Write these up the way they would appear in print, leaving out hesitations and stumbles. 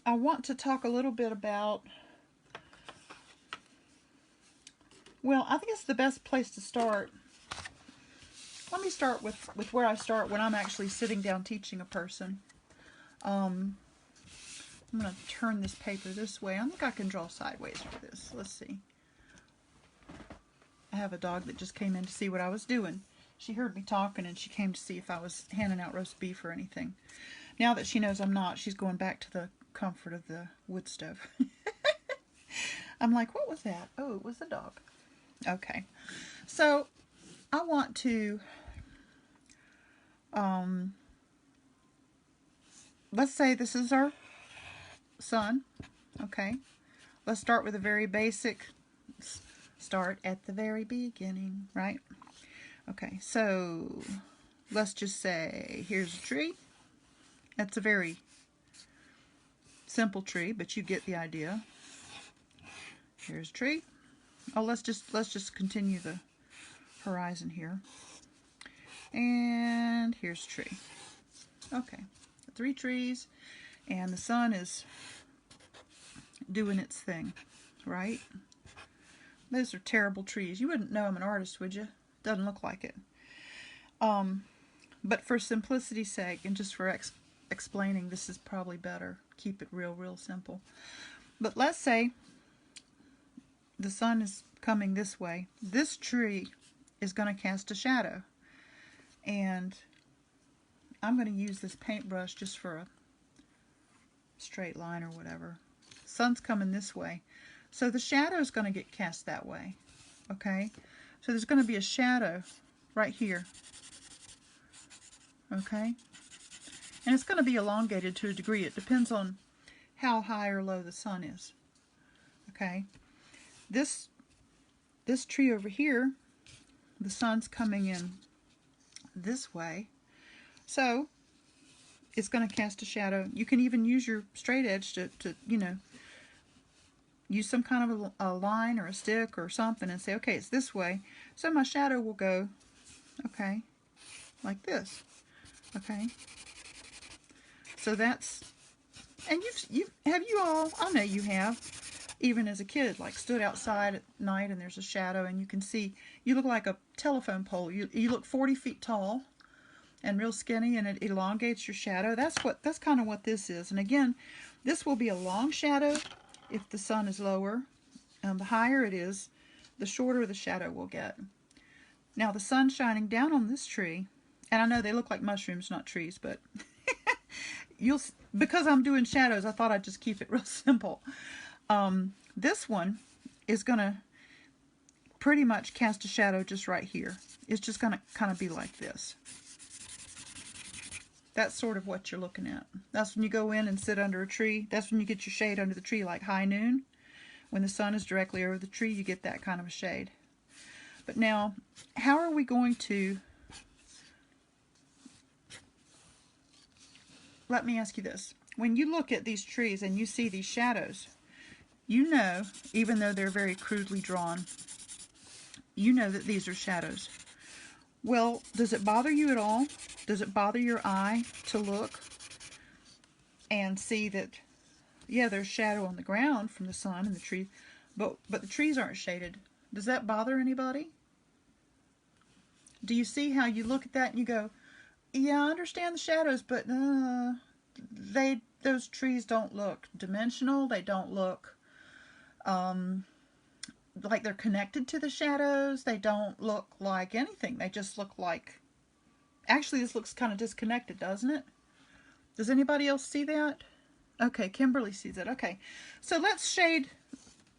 I want to talk a little bit about, well, I think it's the best place to start. Let me start with where I start when I'm actually sitting down teaching a person. I'm going to turn this paper this way. I think I can draw sideways for this. Let's see. I have a dog that just came in to see what I was doing. She heard me talking and she came to see if I was handing out roast beef or anything. Now that she knows I'm not, she's going back to the comfort of the wood stove. I'm like, what was that? Oh, it was the dog. Okay. So I want to, let's say this is our sun. Okay. Let's start with a very basic, start at the very beginning, right? Okay, so let's just say here's a tree. That's a very simple tree, but you get the idea. Here's a tree. Oh, let's just continue the horizon here. And here's a tree. Okay, 3 trees, and the sun is doing its thing, right? Those are terrible trees. You wouldn't know I'm an artist, would you? Doesn't look like it. But for simplicity's sake, and just for explaining, this is probably better. Keep it real simple. But let's say the sun is coming this way. This tree is going to cast a shadow. And I'm going to use this paintbrush just for a straight line or whatever. Sun's coming this way. So the shadow is going to get cast that way. Okay? So there's going to be a shadow right here. Okay? And it's going to be elongated to a degree. It depends on how high or low the sun is. Okay? This tree over here, the sun's coming in this way. So it's going to cast a shadow. You can even use your straight edge to you know, use some kind of a line or a stick or something and say, okay, it's this way. So my shadow will go, okay, like this. Okay. So that's, and have you all, I know you have, even as a kid, like stood outside at night and there's a shadow and you can see, you look like a telephone pole. You look 40 feet tall and real skinny, and it elongates your shadow. That's kind of what this is. And again, this will be a long shadow if the sun is lower. The higher it is, the shorter the shadow will get. Now the sun's shining down on this tree, and I know they look like mushrooms, not trees, but because I'm doing shadows, I thought I'd just keep it real simple. This one is going to pretty much cast a shadow just right here. It's just going to kind of be like this. That's sort of what you're looking at. That's when you go in and sit under a tree. That's when you get your shade under the tree, like high noon. When the sun is directly over the tree, you get that kind of a shade. But now, how are we going to... Let me ask you this. When you look at these trees and you see these shadows, you know, even though they're very crudely drawn, you know that these are shadows. Well, does it bother you at all? Does it bother your eye to look and see that, yeah, there's shadow on the ground from the sun and the trees, but the trees aren't shaded? Does that bother anybody? Do you see how you look at that and you go, yeah, I understand the shadows, but those trees don't look dimensional. They don't look like they're connected to the shadows. They don't look like anything. They just look like... Actually, this looks kind of disconnected, doesn't it? Does anybody else see that? Okay, Kimberly sees it. Okay, so let's shade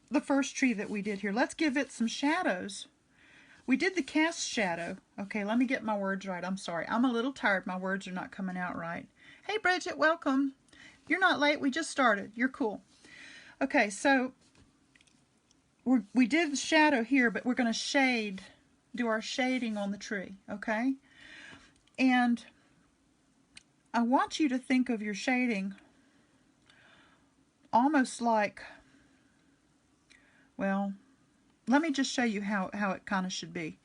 the first tree that we did here. Let's give it some shadows. We did the cast shadow. Okay, let me get my words right. I'm sorry. I'm a little tired. My words are not coming out right. Hey, Bridget, welcome. You're not late. We just started. You're cool. Okay, so we did the shadow here, but we're going to do our shading on the tree, okay? And I want you to think of your shading almost like, well, let me just show you how it kind of should be.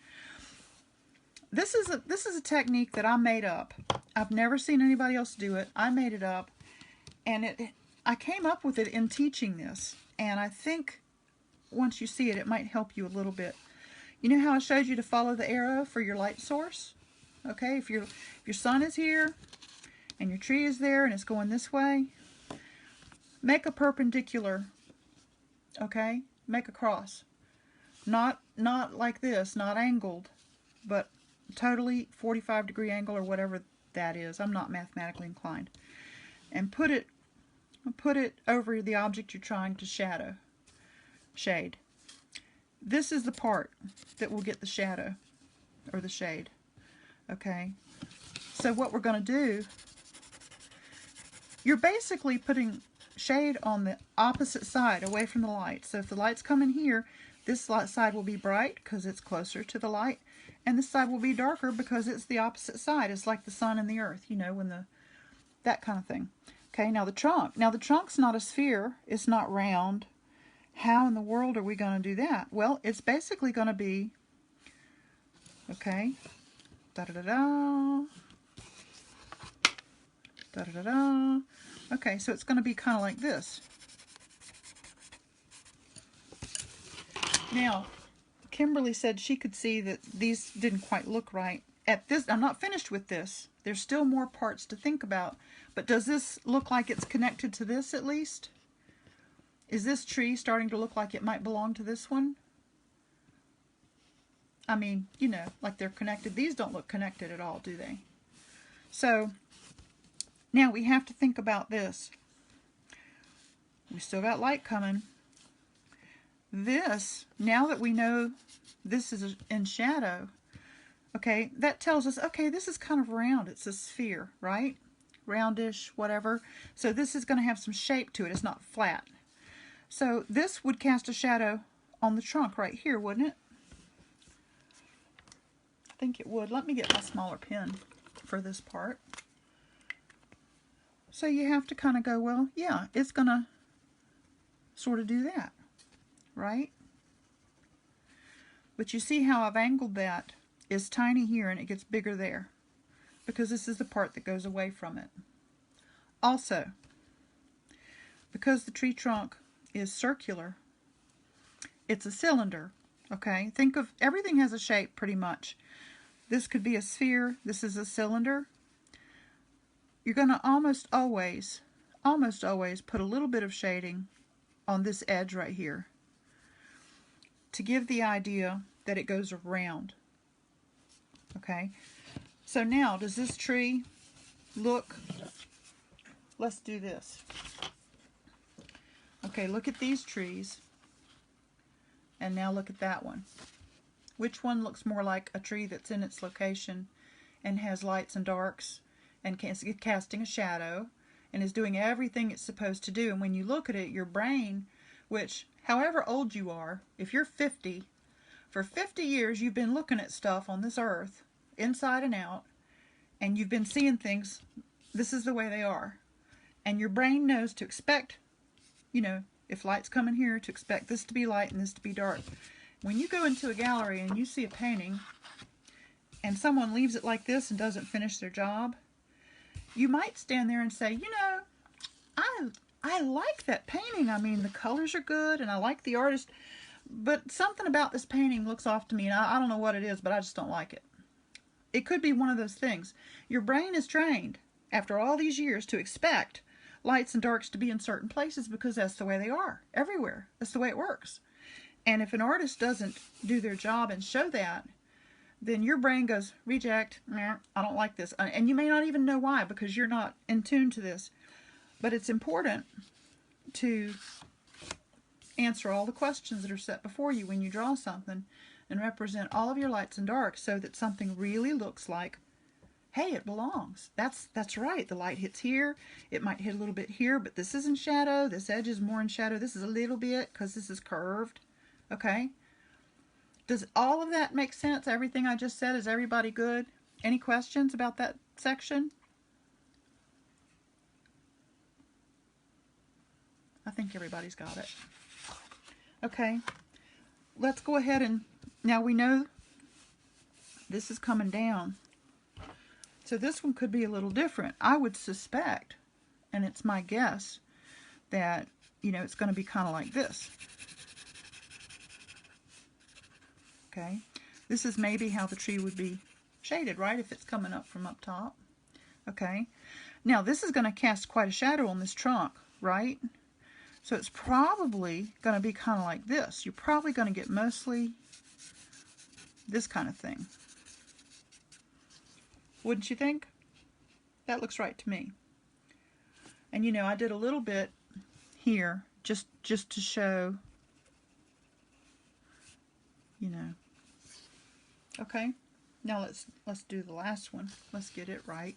This is a technique that I made up. I've never seen anybody else do it. I made it up, and I came up with it in teaching this, and I think once you see it, it might help you a little bit. You know how I showed you to follow the arrow for your light source? Okay, if your sun is here and your tree is there and it's going this way, make a perpendicular, okay? Make a cross. Not like this, not angled, but totally 45-degree angle or whatever that is. I'm not mathematically inclined. And put it over the object you're trying to shade. This is the part that will get the shadow or the shade. Okay, so what we're going to do, you're basically putting shade on the opposite side away from the light. So if the light's coming here, this side will be bright because it's closer to the light, and this side will be darker because it's the opposite side. It's like the sun and the earth, you know, when that kind of thing. Okay, now the trunk. Now the trunk's not a sphere. It's not round. How in the world are we going to do that? Well, it's basically going to be, okay, da-da-da-da, da-da-da-da. Okay, so it's going to be kind of like this. Now, Kimberly said she could see that these didn't quite look right. At this, I'm not finished with this. There's still more parts to think about. But does this look like it's connected to this at least? Is this tree starting to look like it might belong to this one? I mean, you know, like they're connected. These don't look connected at all, do they? So, now we have to think about this. We still got light coming. This, now that we know this is in shadow, okay, that tells us, okay, this is kind of round. It's a sphere, right? Roundish, whatever. So this is going to have some shape to it. It's not flat. So this would cast a shadow on the trunk right here, wouldn't it? I think it would. Let me get my smaller pen for this part. So you have to kind of go, well, yeah, it's going to sort of do that, right? But you see how I've angled that. It's tiny here and it gets bigger there because this is the part that goes away from it. Also, because the tree trunk is circular, it's a cylinder, okay? Think of, everything has a shape pretty much. This could be a sphere, this is a cylinder. You're going to almost always put a little bit of shading on this edge right here to give the idea that it goes around, okay? So now, does this tree look, let's do this. Okay, look at these trees, and now look at that one. Which one looks more like a tree that's in its location and has lights and darks and casting a shadow and is doing everything it's supposed to do? And when you look at it, your brain, which, however old you are, if you're 50, for 50 years you've been looking at stuff on this earth, inside and out, and you've been seeing things, this is the way they are. And your brain knows to expect, you know, if light's coming here, to expect this to be light and this to be dark. When you go into a gallery and you see a painting and someone leaves it like this and doesn't finish their job, you might stand there and say, you know, I like that painting. I mean, the colors are good and I like the artist, but something about this painting looks off to me, and I don't know what it is, but I just don't like it. It could be one of those things. Your brain is trained after all these years to expect lights and darks to be in certain places because that's the way they are everywhere. That's the way it works. And if an artist doesn't do their job and show that, then your brain goes, reject, nah, I don't like this. And you may not even know why because you're not in tune to this. But it's important to answer all the questions that are set before you when you draw something and represent all of your lights and darks so that something really looks like, hey, it belongs. That's right. The light hits here. It might hit a little bit here, but this is in shadow. This edge is more in shadow. This is a little bit because this is curved. Okay? Does all of that make sense? Everything I just said, is everybody good? Any questions about that section? I think everybody's got it. Okay, let's go ahead and, now we know this is coming down. So this one could be a little different. I would suspect, and it's my guess, that, you know, it's going to be kind of like this. Okay, this is maybe how the tree would be shaded, right, if it's coming up from up top. Okay, now this is going to cast quite a shadow on this trunk, right? So it's probably going to be kind of like this. You're probably going to get mostly this kind of thing. Wouldn't you think? That looks right to me. And you know, I did a little bit here just to show, you know. Okay, now let's do the last one. Let's get it right.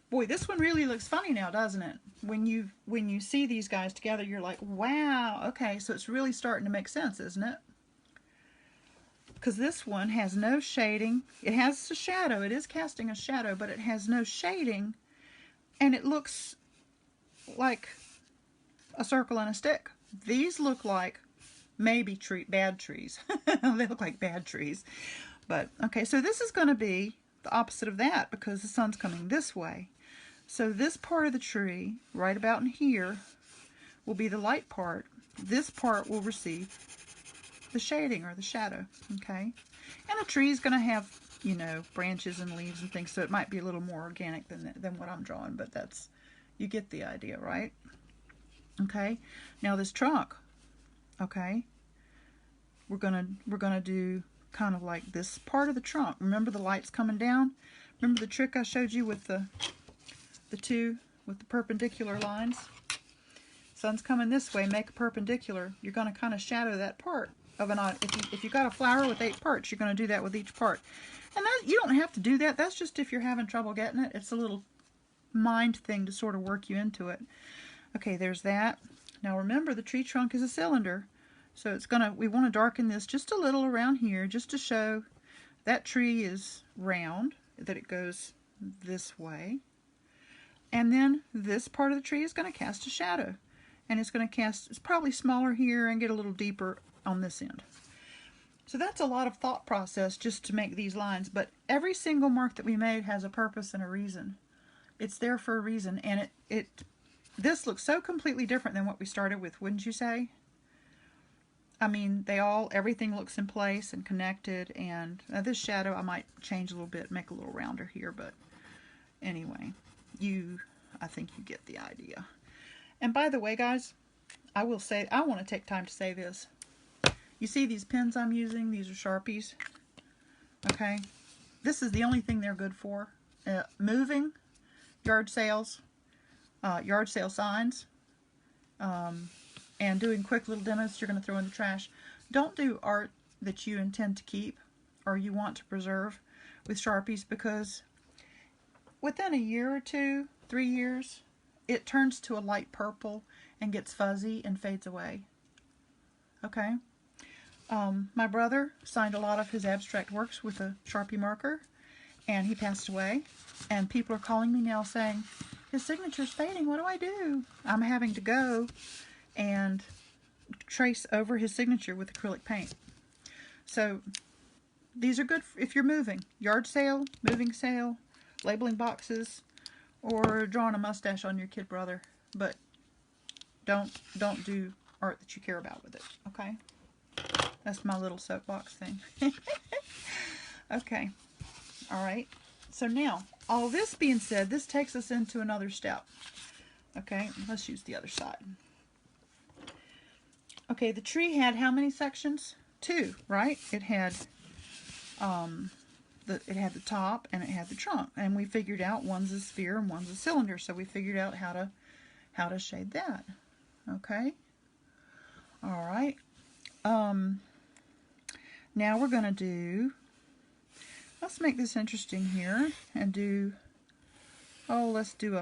Boy, this one really looks funny now, doesn't it? When you see these guys together, you're like, wow, okay, so it's really starting to make sense, isn't it? Because this one has no shading. It has a shadow. It is casting a shadow, but it has no shading, and it looks like a circle and a stick. These look like maybe bad trees. They look like bad trees. But, okay, so this is going to be the opposite of that because the sun's coming this way. So this part of the tree, right about in here, will be the light part. This part will receive the shading or the shadow, okay? And the tree is going to have, you know, branches and leaves and things, so it might be a little more organic than what I'm drawing, but that's, you get the idea, right? Okay, now this trunk, okay, we're gonna do kind of like this part of the trunk. Remember the light's coming down? Remember the trick I showed you with the two with the perpendicular lines? Sun's coming this way, make a perpendicular. You're going to kind of shadow that part of an odd. If you got a flower with 8 parts, you're going to do that with each part. And that, you don't have to do that. That's just if you're having trouble getting it. It's a little mind thing to sort of work you into it. Okay, there's that. Now remember, the tree trunk is a cylinder, so we want to darken this just a little around here, just to show that tree is round, that it goes this way. And then this part of the tree is going to cast a shadow, and it's probably smaller here and get a little deeper on this end. So that's a lot of thought process just to make these lines, but every single mark that we made has a purpose and a reason. It's there for a reason, and this looks so completely different than what we started with, wouldn't you say? I mean, everything looks in place and connected, and this shadow I might change a little bit, make a little rounder here, but anyway, I think you get the idea. And by the way, guys, I will say, I want to take time to say this. You see these pens I'm using? These are Sharpies. Okay? This is the only thing they're good for. Moving, yard sales, yard sale signs, and doing quick little demos you're going to throw in the trash. Don't do art that you intend to keep or you want to preserve with Sharpies, because within a year or 2, 3 years, it turns to a light purple and gets fuzzy and fades away. Okay? My brother signed a lot of his abstract works with a Sharpie marker, and he passed away. And people are calling me now saying, his signature's fading, what do I do? I'm having to go and trace over his signature with acrylic paint. So these are good if you're moving. Yard sale, moving sale, labeling boxes, or drawing a mustache on your kid brother. But don't do art that you care about with it, okay? That's my little soapbox thing. Okay. All right. So now, all this being said, this takes us into another step. Okay, let's use the other side. Okay, the tree had how many sections? 2, right? It had the top and it had the trunk, and we figured out one's a sphere and one's a cylinder, so we figured out how to shade that. Okay. All right. Now we're going to do, let's make this interesting here and do, let's do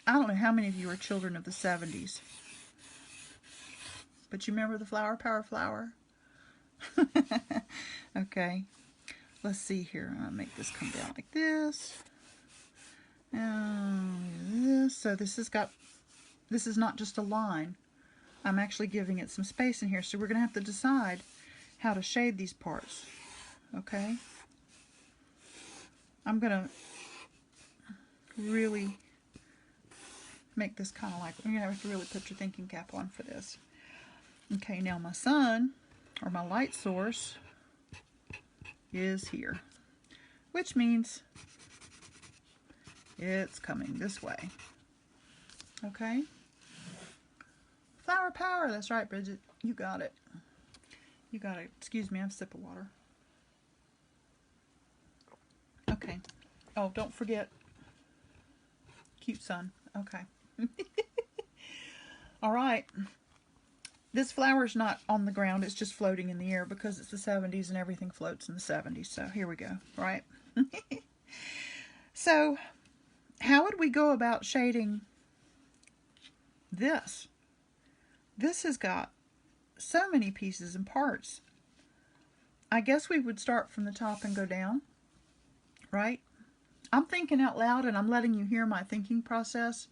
I don't know how many of you are children of the 70s, but you remember the Flower Power flower? Okay, let's see here. I'll make this come down like this. So this is not just a line. I'm actually giving it some space in here, so we're going to have to decide how to shade these parts. Okay? I'm going to really make this kind of like, you're going to have to really put your thinking cap on for this. Okay, now my sun, or my light source, is here, which means it's coming this way. Okay? Flower power, that's right, Bridget. You got it. You got it. Excuse me, I have a sip of water. Okay. Oh, don't forget. Cute sun. Okay. All right. This flower's not on the ground, it's just floating in the air because it's the 70s and everything floats in the 70s. So here we go, right? So, how would we go about shading this? This has got so many pieces and parts. I guess we would start from the top and go down, right? I'm thinking out loud and I'm letting you hear my thinking process.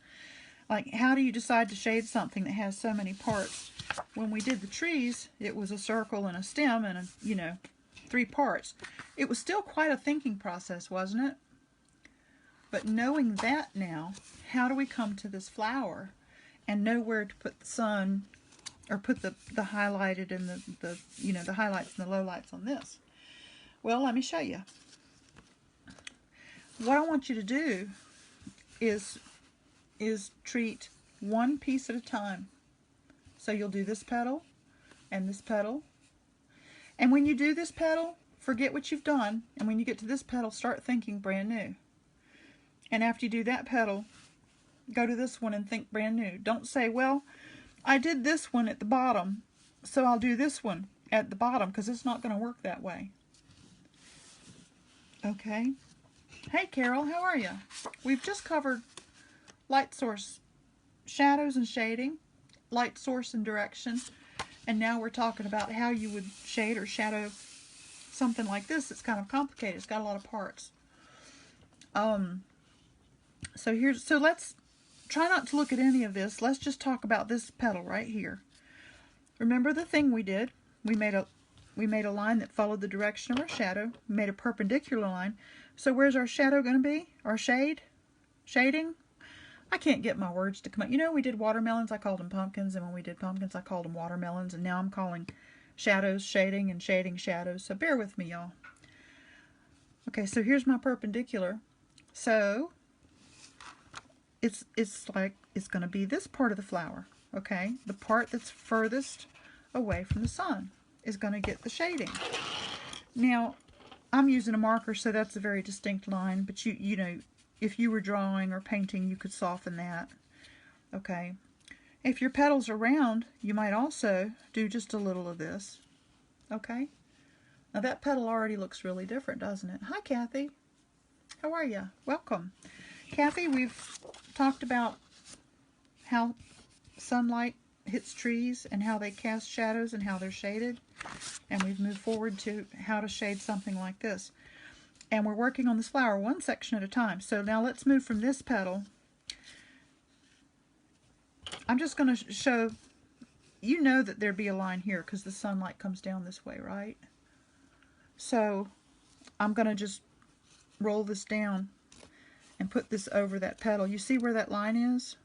Like, how do you decide to shade something that has so many parts? When we did the trees, it was a circle and a stem and, you know, 3 parts. It was still quite a thinking process, wasn't it? But knowing that now, how do we come to this flower and know where to put the sun, or put the highlighted and the you know, the highlights and the lowlights on this? Well, let me show you. What I want you to do is treat one piece at a time. So you'll do this petal and this petal. And when you do this petal, forget what you've done. And when you get to this petal, start thinking brand new. And after you do that petal, go to this one and think brand new. Don't say, well, I did this one at the bottom, so I'll do this one at the bottom, because it's not going to work that way. Okay. Hey, Carol, how are you? We've just covered light source, shadows and shading, light source and direction, and now we're talking about how you would shade or shadow something like this. It's kind of complicated. It's got a lot of parts. So let's try not to look at any of this. Let's just talk about this petal right here. Remember the thing we did? We made a line that followed the direction of our shadow. We made a perpendicular line. So where's our shadow going to be? Our shade? Shading? I can't get my words to come out. You know, we did watermelons, I called them pumpkins, and when we did pumpkins, I called them watermelons, and now I'm calling shadows shading and shading shadows. So bear with me, y'all. Okay, so here's my perpendicular. So it's like it's going to be this part of the flower, okay? The part that's furthest away from the sun is going to get the shading. Now, I'm using a marker, so that's a very distinct line, but you know, if you were drawing or painting, you could soften that, okay? If your petals are round, you might also do just a little of this, okay? Now that petal already looks really different, doesn't it? Hi, Kathy. How are you? Welcome. Kathy, we've talked about how sunlight hits trees and how they cast shadows and how they're shaded. And we've moved forward to how to shade something like this. And we're working on this flower one section at a time. So now let's move from this petal. I'm just going to show, you know that there'd be a line here because the sunlight comes down this way, right? So I'm going to just roll this down and put this over that petal. You see where that line is?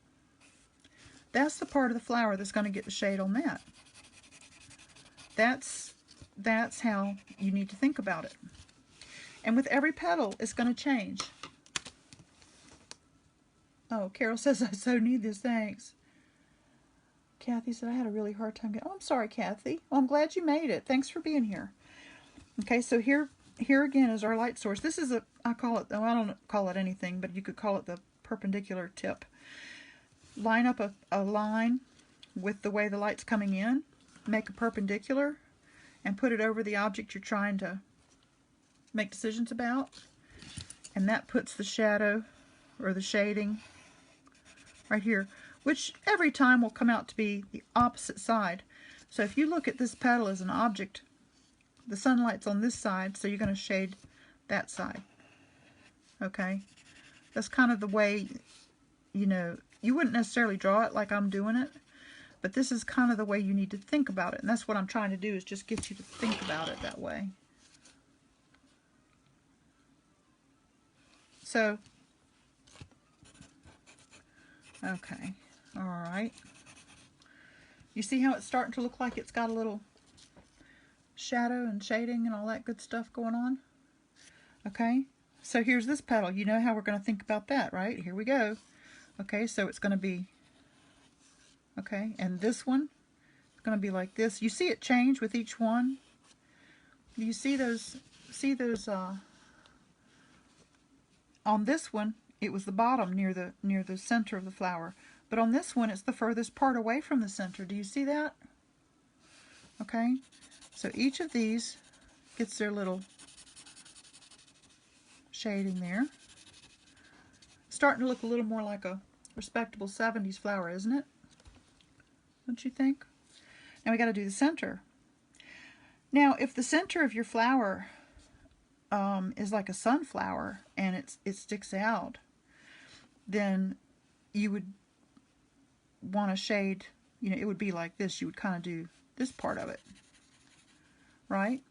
That's the part of the flower that's going to get the shade on that. That's how you need to think about it. And with every petal, it's going to change. Oh, Carol says, I so need this, thanks. Kathy said, I had a really hard time getting... Oh, I'm sorry, Kathy. Well, I'm glad you made it. Thanks for being here. Okay, so here again is our light source. This is I call it, well, I don't call it anything, but you could call it the perpendicular tip. Line up a line with the way the light's coming in, make a perpendicular, and put it over the object you're trying to make decisions about. And that puts the shadow or the shading right here, which every time will come out to be the opposite side. So if you look at this petal as an object, the sunlight's on this side, so you're going to shade that side. Okay? That's kind of the way, you know, you wouldn't necessarily draw it like I'm doing it, but this is kind of the way you need to think about it. And that's what I'm trying to do, is just get you to think about it that way. So, Okay, all right. You see how it's starting to look like it's got a little shadow and shading and all that good stuff going on? Okay, so here's this petal. You know how we're going to think about that, right? Here we go. Okay, so it's going to be, okay, and this one is going to be like this. You see it change with each one? Do you see those, on this one, it was the bottom near the center of the flower. But on this one, it's the furthest part away from the center. Do you see that? Okay, so each of these gets their little shading there. Starting to look a little more like a respectable 70s flower, isn't it? Don't you think? Now we got to do the center. Now, if the center of your flower is like a sunflower and it sticks out, then you would want to shade, you know, it would be like this. You would kind of do this part of it, right?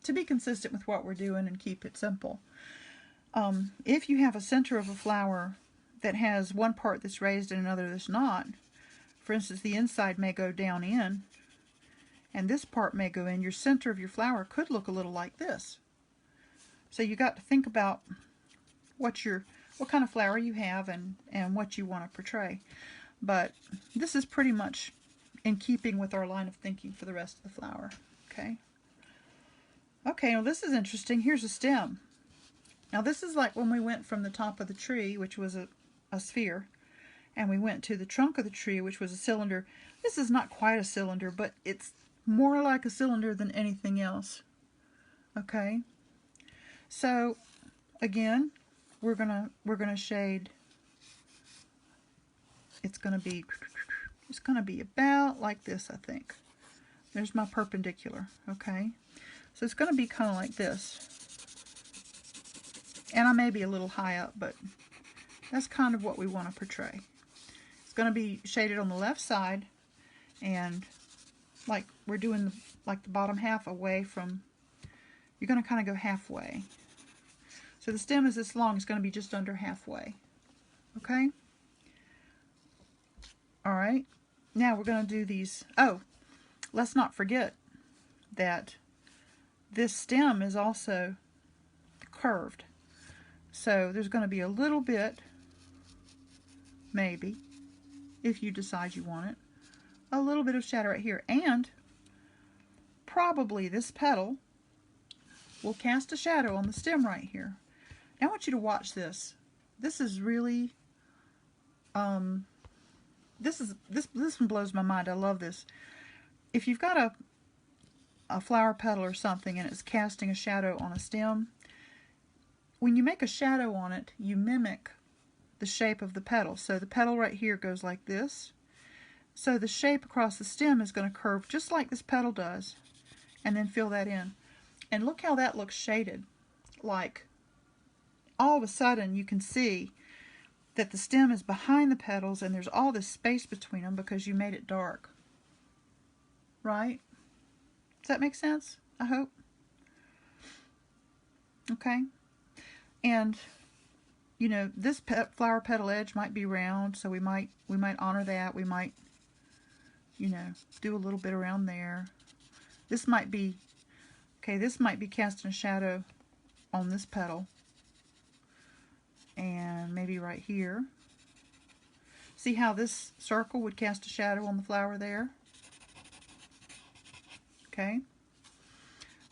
To be consistent with what we're doing and keep it simple. If you have a center of a flower that has one part that's raised and another that's not, for instance, the inside may go down in and this part may go in, your center of your flower could look a little like this. So you got to think about what kind of flower you have and what you want to portray. But this is pretty much in keeping with our line of thinking for the rest of the flower. Okay. Okay, well this is interesting. Here's a stem. Now this is like when we went from the top of the tree, which was a sphere, and we went to the trunk of the tree, which was a cylinder. This is not quite a cylinder, but it's more like a cylinder than anything else. Okay. So again, we're gonna shade. It's gonna be about like this, I think. There's my perpendicular. Okay. So it's gonna be kind of like this. And I may be a little high up, but that's kind of what we want to portray. It's going to be shaded on the left side, and like we're doing the bottom half away from, you're going to kind of go halfway. So the stem is this long, it's going to be just under halfway. Okay? Alright, now we're going to do these. Oh, let's not forget that this stem is also curved. So there's going to be a little bit, maybe, if you decide you want it, a little bit of shadow right here. And probably this petal will cast a shadow on the stem right here. Now I want you to watch this. This is really, this one blows my mind. I love this. If you've got a flower petal or something and it's casting a shadow on a stem, when you make a shadow on it, you mimic the shape of the petal. So the petal right here goes like this. So the shape across the stem is going to curve just like this petal does, and then fill that in. And look how that looks shaded. Like all of a sudden you can see that the stem is behind the petals and there's all this space between them because you made it dark. Right? Does that make sense? I hope. Okay. And, you know, this flower petal edge might be round, so we might honor that. We might, you know, do a little bit around there. This might be, okay, this might be casting a shadow on this petal. And maybe right here. See how this circle would cast a shadow on the flower there? Okay.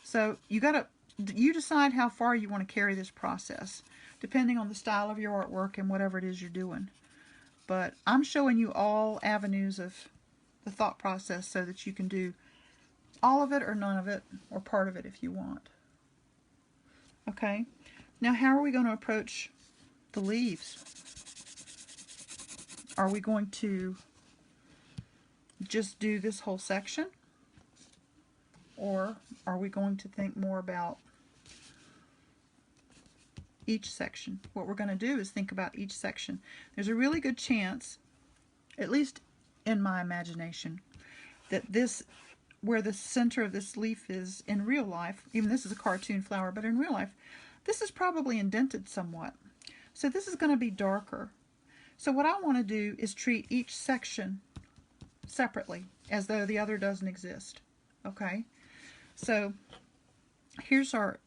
So you decide how far you want to carry this process, depending on the style of your artwork and whatever it is you're doing. But I'm showing you all avenues of the thought process so that you can do all of it or none of it, or part of it if you want. Okay, now how are we going to approach the leaves? Are we going to just do this whole section? Or are we going to think more about each section? What we're going to do is think about each section. There's a really good chance, at least in my imagination, that this, where the center of this leaf is in real life, even this is a cartoon flower, but in real life, this is probably indented somewhat. So this is going to be darker. So what I want to do is treat each section separately, as though the other doesn't exist. Okay, so here's our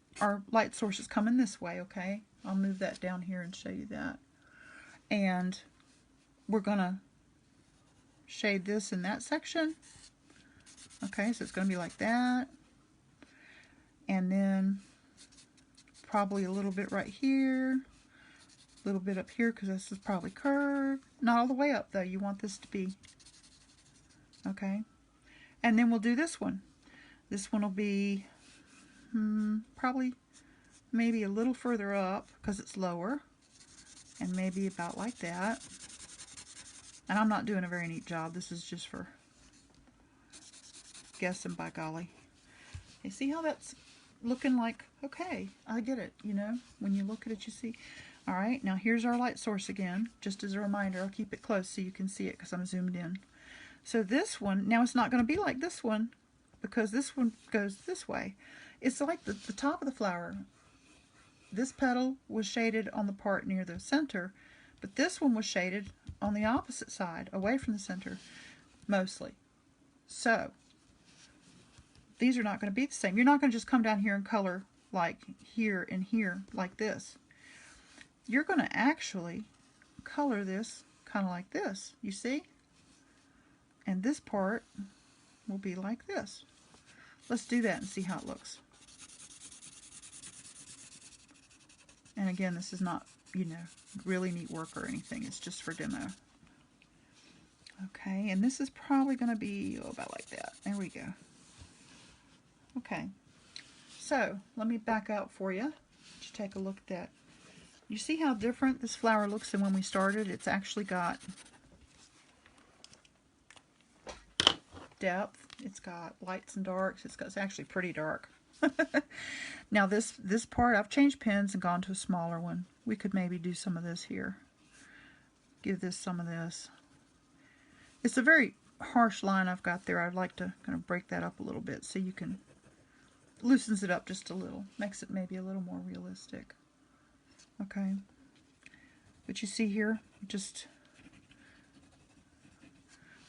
light sources coming this way. Okay, I'll move that down here and show you that. And we're gonna shade this in that section. Okay, so it's gonna be like that, and then probably a little bit right here, a little bit up here because this is probably curved. Not all the way up though, you want this to be, okay. And then we'll do this one. This one will be probably maybe a little further up because it's lower, and maybe about like that. And I'm not doing a very neat job. This is just for guessing, by golly. You see how that's looking like, okay, I get it, you know, when you look at it you see. All right, now here's our light source again. Just as a reminder, I'll keep it close so you can see it because I'm zoomed in. So this one, now it's not going to be like this one because this one goes this way. It's like the top of the flower. This petal was shaded on the part near the center, but this one was shaded on the opposite side, away from the center, mostly. So these are not going to be the same. You're not going to just come down here and color like here and here like this. You're going to actually color this kind of like this, you see? And this part will be like this. Let's do that and see how it looks. And again, this is not, you know, really neat work or anything. It's just for demo. Okay, and this is probably going to be about like that. There we go. Okay, so let me back out for you. Just take a look at that. You see how different this flower looks than when we started? It's actually got depth. It's got lights and darks. It's actually pretty dark. Now this part, I've changed pens and gone to a smaller one. We could maybe do some of this here. Give this some of this. It's a very harsh line I've got there. I'd like to kind of break that up a little bit so you can, loosens it up just a little. Makes it maybe a little more realistic. Okay. But you see here, just,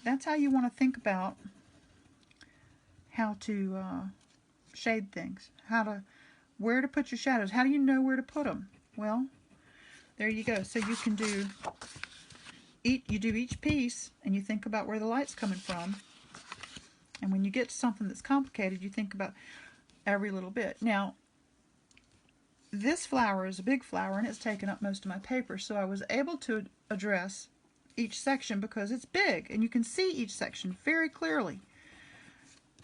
that's how you want to think about how to shade things. Where to put your shadows. How do you know where to put them? Well, there you go. So you can do, you do each piece and you think about where the light's coming from. And when you get to something that's complicated, you think about every little bit. Now, this flower is a big flower and it's taken up most of my paper, so I was able to address each section because it's big and you can see each section very clearly.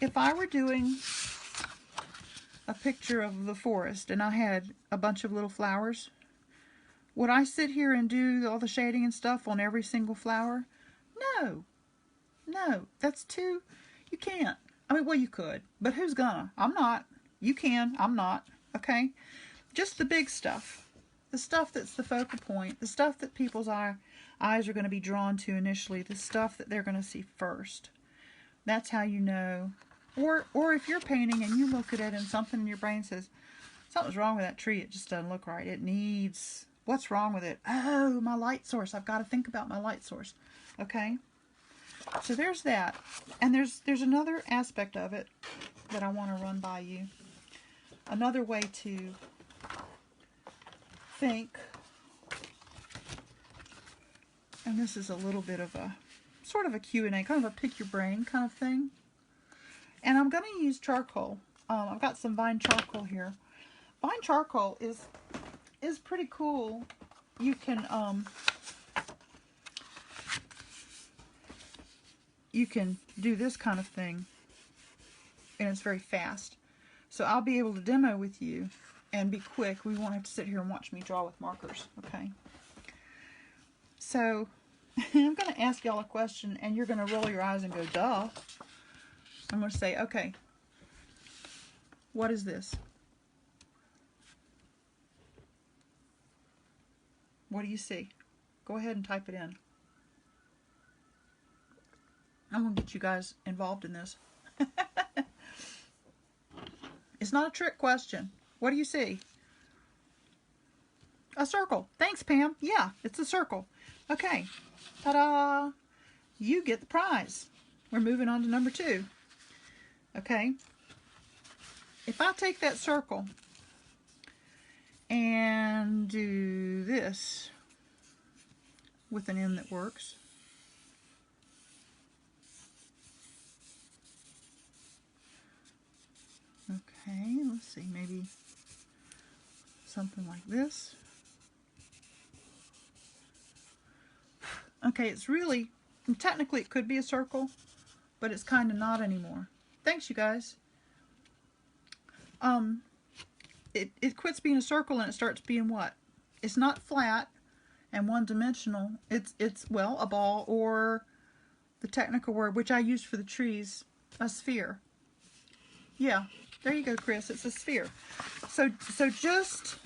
If I were doing a picture of the forest and I had a bunch of little flowers, would I sit here and do all the shading and stuff on every single flower? No. No, that's too, you can't. I mean, well, you could, but who's gonna? I'm not. You can, I'm not. Okay? Just the big stuff. The stuff that's the focal point. The stuff that people's eyes are going to be drawn to initially. The stuff that they're going to see first. That's how you know. Or if you're painting and you look at it and something in your brain says, something's wrong with that tree. It just doesn't look right. It needs, what's wrong with it? Oh, my light source. I've got to think about my light source. Okay? So there's that. And there's another aspect of it that I want to run by you. Another way to think, and this is a little bit of a sort of a Q&A, kind of a pick your brain kind of thing. And I'm going to use charcoal. I've got some Vine charcoal here. Vine charcoal is pretty cool. You can do this kind of thing, and it's very fast. So I'll be able to demo with you and be quick. We won't have to sit here and watch me draw with markers, okay? So I'm going to ask y'all a question, and you're going to roll your eyes and go, duh. I'm going to say, okay, what is this? What do you see? Go ahead and type it in. I'm going to get you guys involved in this. It's not a trick question. What do you see? A circle. Thanks, Pam. Yeah, it's a circle. Okay, ta-da! You get the prize. We're moving on to number 2. Okay, if I take that circle and do this with an end that works, okay, let's see, maybe something like this. Okay, it's really, technically it could be a circle, but it's kind of not anymore. Thanks, you guys. It quits being a circle and it starts being what? It's not flat and one-dimensional. It's well, a ball, or the technical word, which I used for the trees, a sphere. Yeah, there you go, Chris. It's a sphere. So just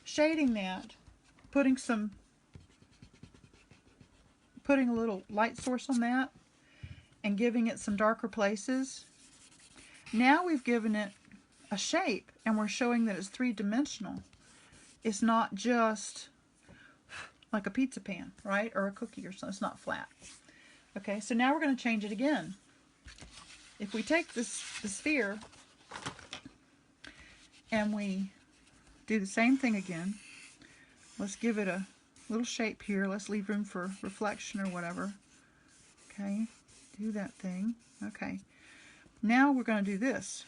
shading that, putting a little light source on that, and giving it some darker places. Now we've given it a shape, and we're showing that it's 3-dimensional. It's not just like a pizza pan, right? Or a cookie or something. It's not flat. Okay, so now we're going to change it again. If we take the sphere and we do the same thing again, let's give it a little shape here. Let's leave room for reflection or whatever. Okay, do that thing. Okay, now we're going to do this.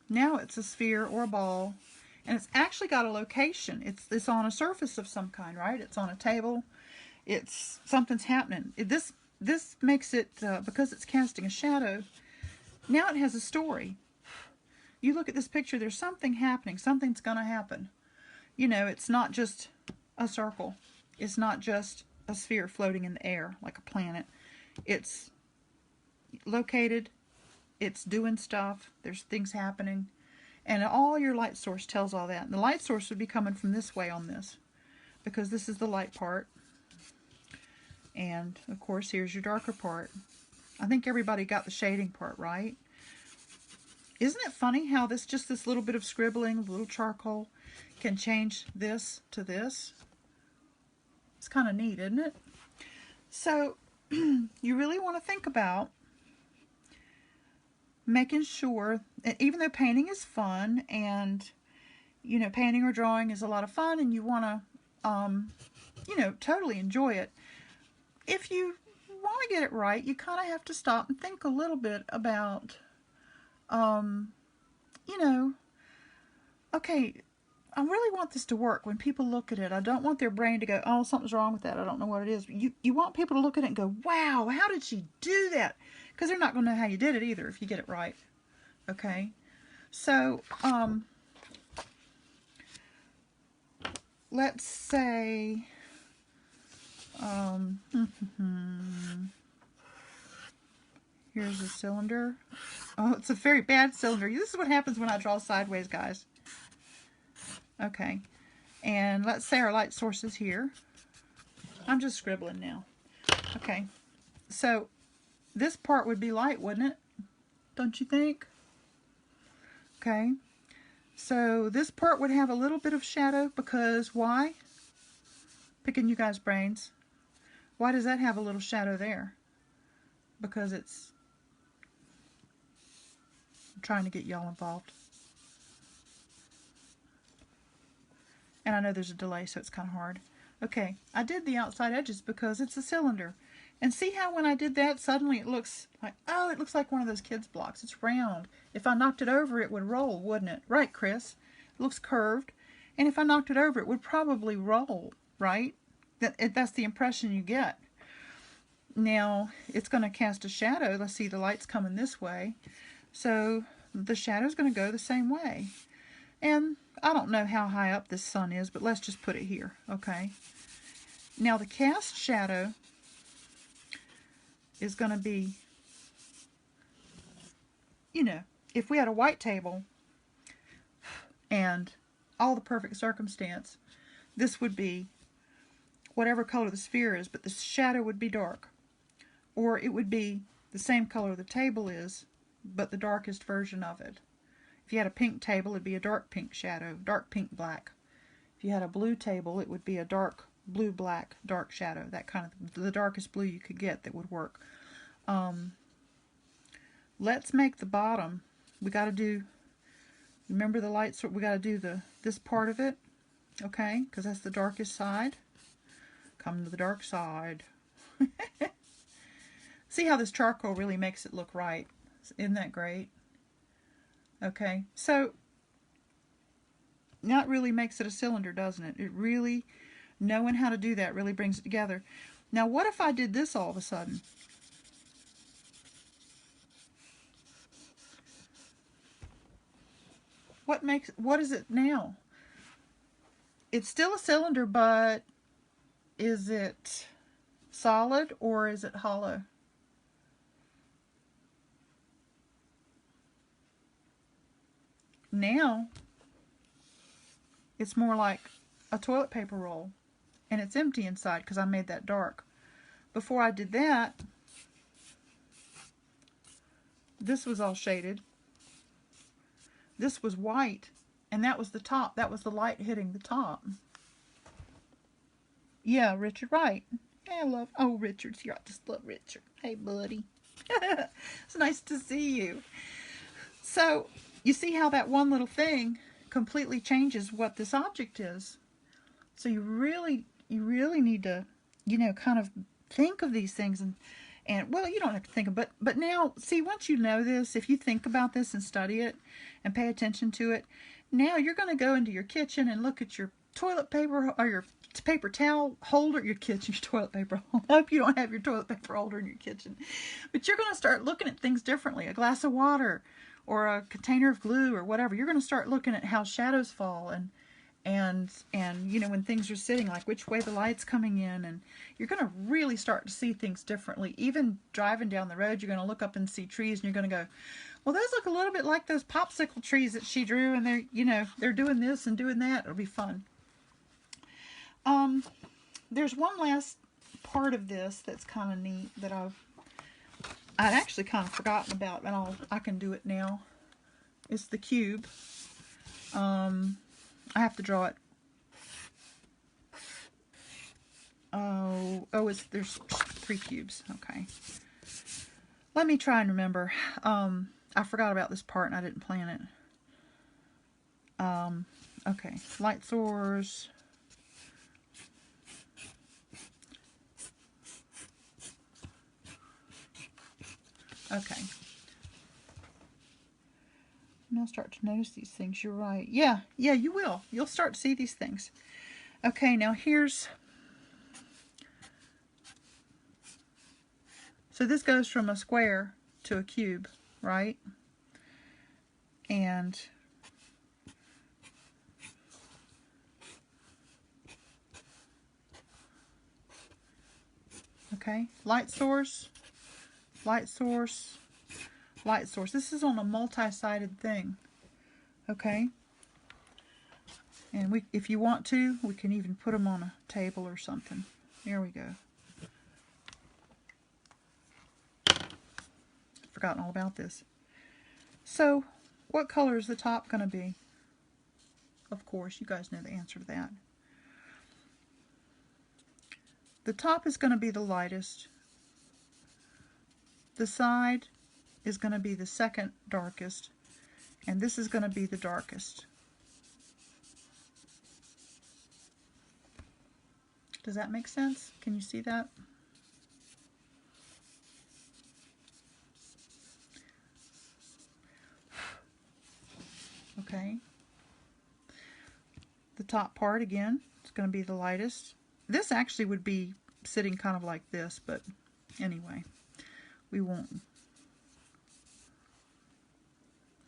Now it's a sphere or a ball, and it's actually got a location. It's on a surface of some kind, right? It's on a table. It's something's happening. This makes it, because it's casting a shadow, now it has a story. You look at this picture, there's something happening. Something's going to happen. You know, it's not just a circle. It's not just a sphere floating in the air like a planet. It's located. It's doing stuff. There's things happening. And all your light source tells all that. And the light source would be coming from this way on this, because this is the light part. And, of course, here's your darker part. I think everybody got the shading part right. Isn't it funny how just this little bit of scribbling, a little charcoal, can change this to this? It's kind of neat, isn't it? So, you really want to think about making sure, even though painting is fun, and, you know, painting or drawing is a lot of fun, and you want to, you know, totally enjoy it. If you want to get it right, you kind of have to stop and think a little bit about, you know, okay, I really want this to work. When people look at it, I don't want their brain to go, oh, something's wrong with that. I don't know what it is. You want people to look at it and go, wow, how did she do that? Because they're not going to know how you did it either if you get it right. Okay? So, let's say, here's a cylinder. Oh, it's a very bad cylinder. This is what happens when I draw sideways, guys. Okay. And let's say our light source is here. I'm just scribbling now. Okay. So, this part would be light, wouldn't it? Don't you think? Okay. So, this part would have a little bit of shadow because why? Picking you guys' brains. Why does that have a little shadow there? Because it's... I'm trying to get y'all involved. And I know there's a delay, so it's kind of hard. Okay, I did the outside edges because it's a cylinder. And see how when I did that, suddenly it looks like, oh, it looks like one of those kids' blocks. It's round. If I knocked it over, it would roll, wouldn't it? Right, Chris? It looks curved. And if I knocked it over, it would probably roll, right? That's the impression you get. Now, it's going to cast a shadow. Let's see, the light's coming this way. So, the shadow's going to go the same way. And I don't know how high up this sun is, but let's just put it here, okay? Now, the cast shadow is going to be, you know, if we had a white table and all the perfect circumstance, this would be whatever color the sphere is, but the shadow would be dark. Or it would be the same color the table is, but the darkest version of it. If you had a pink table, it'd be a dark pink shadow, dark pink black. If you had a blue table, it would be a dark blue black, dark shadow. That kind of, the darkest blue you could get that would work. Let's make the bottom. We got to do, remember the lights, we got to do this part of it, okay? Because that's the darkest side. Come to the dark side. See how this charcoal really makes it look right. Isn't that great? Okay, so that really makes it a cylinder, doesn't it? It really, knowing how to do that really brings it together. Now what if I did this all of a sudden? What is it now? It's still a cylinder, but is it solid or is it hollow? Now it's more like a toilet paper roll, and it's empty inside because I made that dark. Before I did that, this was all shaded. This was white, and that was the top. That was the light hitting the top. Yeah, Richard, right. Yeah, Richard's here. I just love Richard. Hey, buddy. It's nice to see you. So, you see how that one little thing completely changes what this object is. So you really need to, kind of think of these things and well, you don't have to think of it, but now, see, once you know this, if you think about this and study it and pay attention to it, now you're going to go into your kitchen and look at your toilet paper or your paper towel holder, your toilet paper holder. I hope you don't have your toilet paper holder in your kitchen. But you're going to start looking at things differently. A glass of water or a container of glue or whatever. You're going to start looking at how shadows fall and when things are sitting, like which way the light's coming in, and you're going to really start to see things differently. Even driving down the road, you're going to look up and see trees, and you're going to go, well, those look a little bit like those popsicle trees that she drew, and they're doing this and doing that. It'll be fun. There's one last part of this that's kind of neat that I'd actually kind of forgotten about, and I can do it now. It's the cube. I have to draw it. There's 3 cubes. Okay. Let me try and remember. I forgot about this part and I didn't plan it. Okay. Light source. Okay. And I'll start to notice these things. You're right. Yeah, you will. You'll start to see these things. Okay, now here's... So this goes from a square to a cube, right? And... Okay, light source, light source, light source. This is on a multi-sided thing, okay? And if you want to, we can even put them on a table or something. There we go. Forgotten all about this. So, what color is the top going to be? Of course, you guys know the answer to that. The top is going to be the lightest. The side is going to be the second darkest. And this is going to be the darkest. Does that make sense? Can you see that? Okay. The top part again, it's going to be the lightest. This actually would be sitting kind of like this, but anyway, we won't.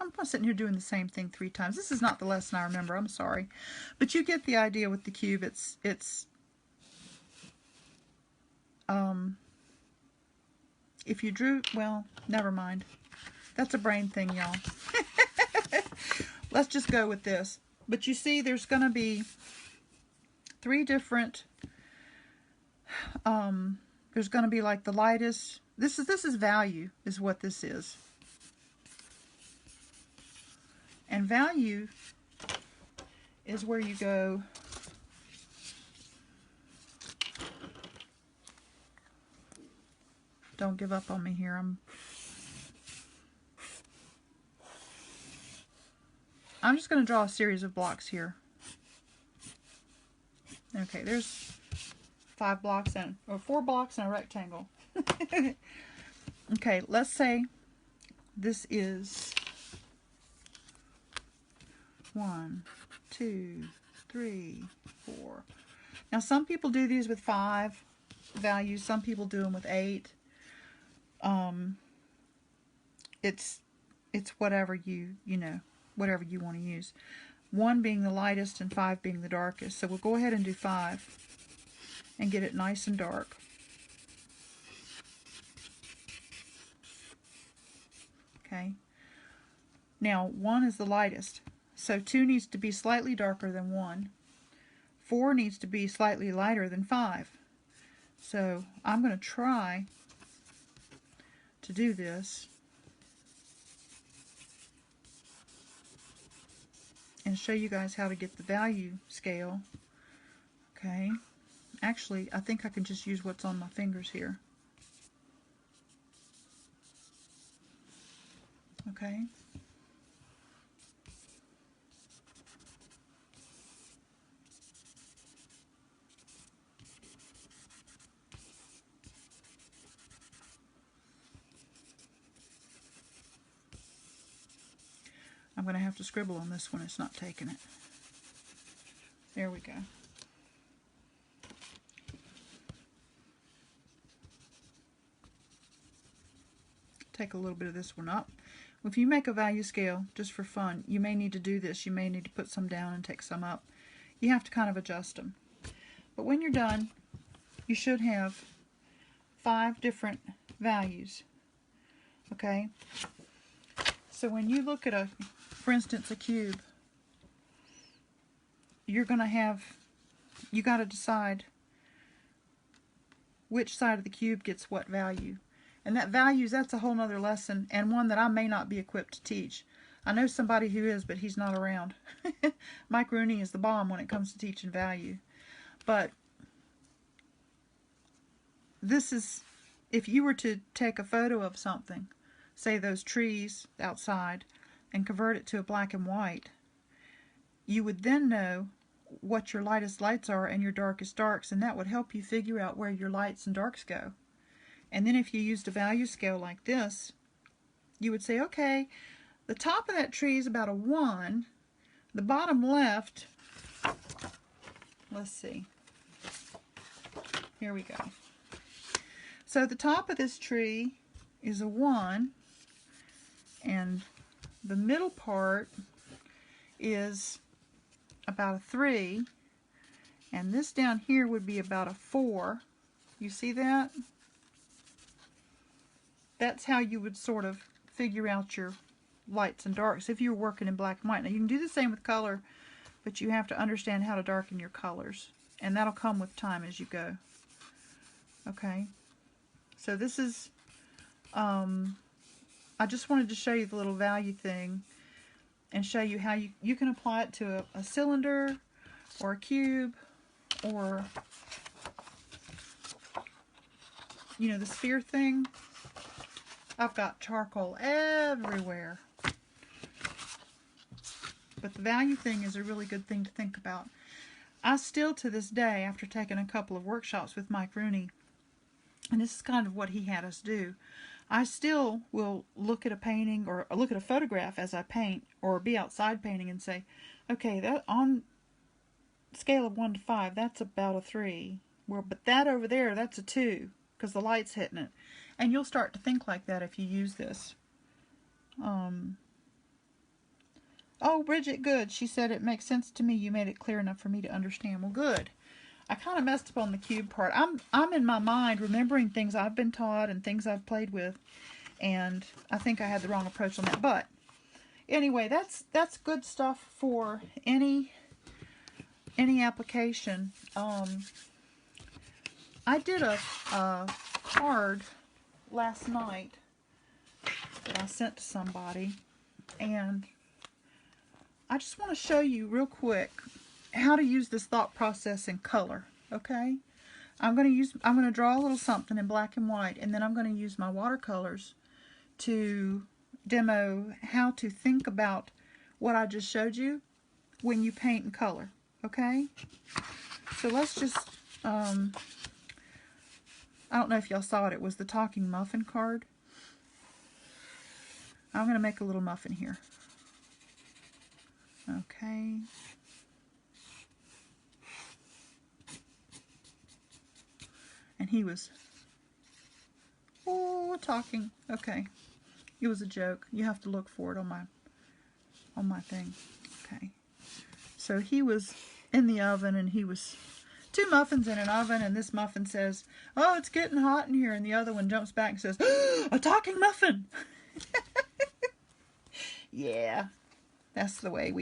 I'm sitting here doing the same thing 3 times. This is not the lesson I remember, I'm sorry. But you get the idea with the cube. It's if you drew, well, never mind. That's a brain thing, y'all. Let's just go with this. But you see, there's going to be 3 different, there's going to be like the lightest, this is value, is what this is. And value is where you go don't give up on me here. I'm just going to draw a series of blocks here. Okay, there's 5 blocks or 4 blocks in a rectangle. Okay, let's say this is 1, 2, 3, 4. Now some people do these with 5 values, some people do them with 8. It's whatever you know, whatever you want to use. 1 being the lightest and 5 being the darkest. So we'll go ahead and do 5 and get it nice and dark. Okay. Now 1 is the lightest. So 2 needs to be slightly darker than 1. 4 needs to be slightly lighter than 5. So I'm going to try to do this and show you guys how to get the value scale. Okay. Actually, I think I can just use what's on my fingers here. Okay. I'm going to have to scribble on this one. It's not taking it. There we go. Take a little bit of this one up. If you make a value scale just for fun, you may need to do this. You may need to put some down and take some up. You have to kind of adjust them. But when you're done, you should have 5 different values. Okay? So when you look at for instance, a cube, you're going to have, you got to decide which side of the cube gets what value. And that values, that's a whole nother lesson, and one that I may not be equipped to teach. I know somebody who is, but he's not around. Mike Rooney is the bomb when it comes to teaching value. But this is, if you were to take a photo of something, say those trees outside, and convert it to a black and white, you would then know what your lightest lights are and your darkest darks, and that would help you figure out where your lights and darks go. And then if you used a value scale like this, you would say, okay, the top of that tree is about a 1, the bottom left, let's see, here we go. So the top of this tree is a 1, and the middle part is about a 3, and this down here would be about a 4. You see that? That's how you would sort of figure out your lights and darks if you were working in black and white. Now you can do the same with color, but you have to understand how to darken your colors, and that'll come with time as you go. Okay, so this is I just wanted to show you the little value thing and show you how you can apply it to a cylinder or a cube, or, you know, the sphere thing. I've got charcoal everywhere. But the value thing is a really good thing to think about. I still, to this day, after taking a couple of workshops with Mike Rooney, and this is kind of what he had us do, I still will look at a painting or look at a photograph as I paint, or be outside painting and say, okay, that on scale of 1 to 5, that's about a 3. Well, but that over there, that's a 2, because the light's hitting it. And you'll start to think like that if you use this. Oh, Bridget, good. She said it makes sense to me. You made it clear enough for me to understand. Well, good. I kind of messed up on the cube part. I'm in my mind remembering things I've been taught and things I've played with, and I think I had the wrong approach on that. But anyway, that's good stuff for any application. I did a card last night that I sent to somebody, and I just want to show you real quick how to use this thought process in color, okay? I'm going to draw a little something in black and white, and then I'm going to use my watercolors to demo how to think about what I just showed you when you paint in color, okay? So let's just, I don't know if y'all saw it, it was the talking muffin card. I'm going to make a little muffin here. Okay. And he was, oh, talking. Okay. It was a joke. You have to look for it on my thing. Okay. So he was in the oven, and he was two muffins in an oven, and this muffin says, "Oh, it's getting hot in here," and the other one jumps back and says, "A talking muffin." Yeah. That's the way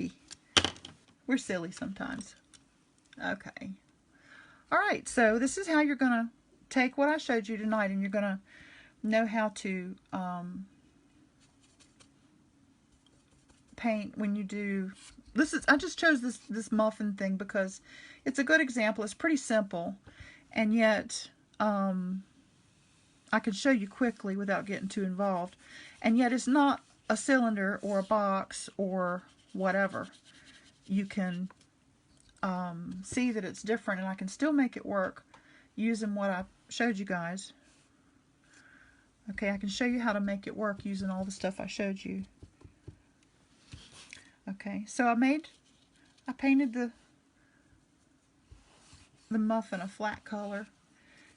we're silly sometimes. Okay. All right. So this is how you're going to take what I showed you tonight, and you're going to know how to paint when you do this. I just chose this muffin thing because it's a good example. It's pretty simple, and yet I can show you quickly without getting too involved, and yet it's not a cylinder or a box or whatever. You can see that it's different, and I can still make it work using what I showed you guys. Okay, I can show you how to make it work using all the stuff I showed you. Okay, so I painted the muffin a flat color.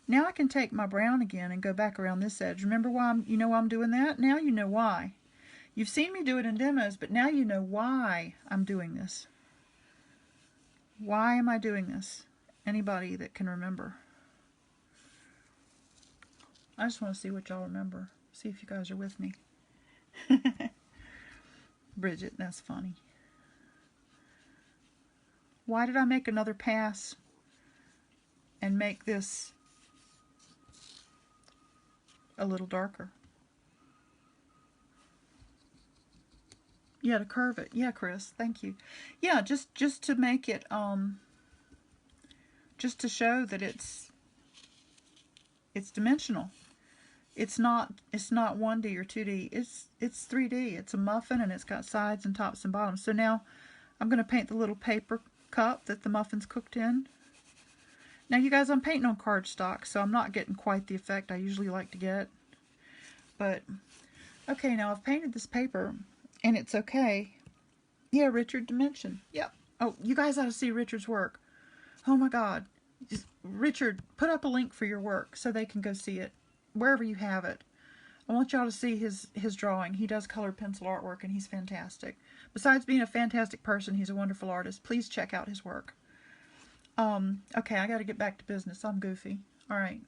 Now I can take my brown again and go back around this edge. Remember why you know why I'm doing that? Now you know why. You've seen me do it in demos, but now you know why I'm doing this. Why am I doing this? Anybody that can remember? I just want to see what y'all remember. See if you guys are with me. Bridget, that's funny. Why did I make another pass and make this a little darker? Yeah, to curve it. Yeah, Chris, thank you. Yeah, just to make it, just to show that it's dimensional. It's not 1D or 2D. It's 3D. It's a muffin, and it's got sides and tops and bottoms. So now I'm going to paint the little paper cup that the muffin's cooked in. Now you guys, I'm painting on cardstock, so I'm not getting quite the effect I usually like to get. But okay, now I've painted this paper, and it's okay. Yeah, Richard, dimension. Yep. Oh, you guys ought to see Richard's work. Oh my God. Just, Richard, put up a link for your work so they can go see it wherever you have it. I want y'all to see his drawing. He does colored pencil artwork, and he's fantastic. Besides being a fantastic person, he's a wonderful artist. Please check out his work. Okay, I got to get back to business. I'm goofy. All right.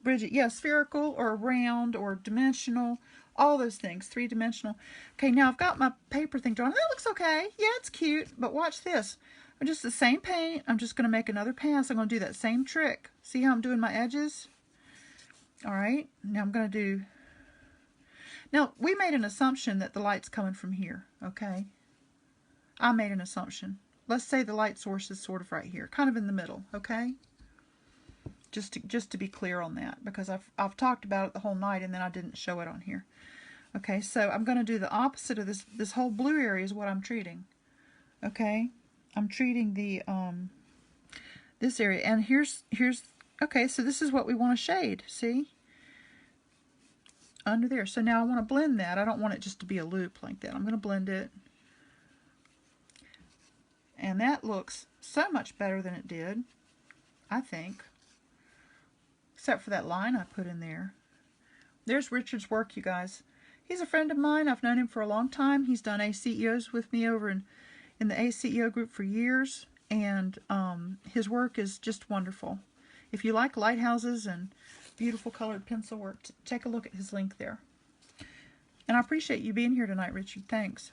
Bridget, yeah, spherical or round or dimensional, all those things, three-dimensional. Okay, now I've got my paper thing drawn. That looks okay. Yeah, it's cute, but watch this. I'm just the same paint. I'm just going to make another pass. I'm going to do that same trick. See how I'm doing my edges? All right, now I'm going to do... Now, we made an assumption that the light's coming from here, okay? I made an assumption. Let's say the light source is sort of right here, kind of in the middle, okay? Just to be clear on that, because I've talked about it the whole night, and then I didn't show it on here. Okay, so I'm going to do the opposite of this. This whole blue area is what I'm treating, okay? I'm treating the this area, and here's okay, so this is what we want to shade, see? Under there. So now I want to blend that. I don't want it just to be a loop like that. I'm going to blend it. And that looks so much better than it did, I think. Except for that line I put in there. There's Richard's work, you guys. He's a friend of mine. I've known him for a long time. He's done ACEOs with me over in the ACEO group for years. And his work is just wonderful. If you like lighthouses and beautiful colored pencil work, take a look at his link there. And I appreciate you being here tonight, Richard. Thanks.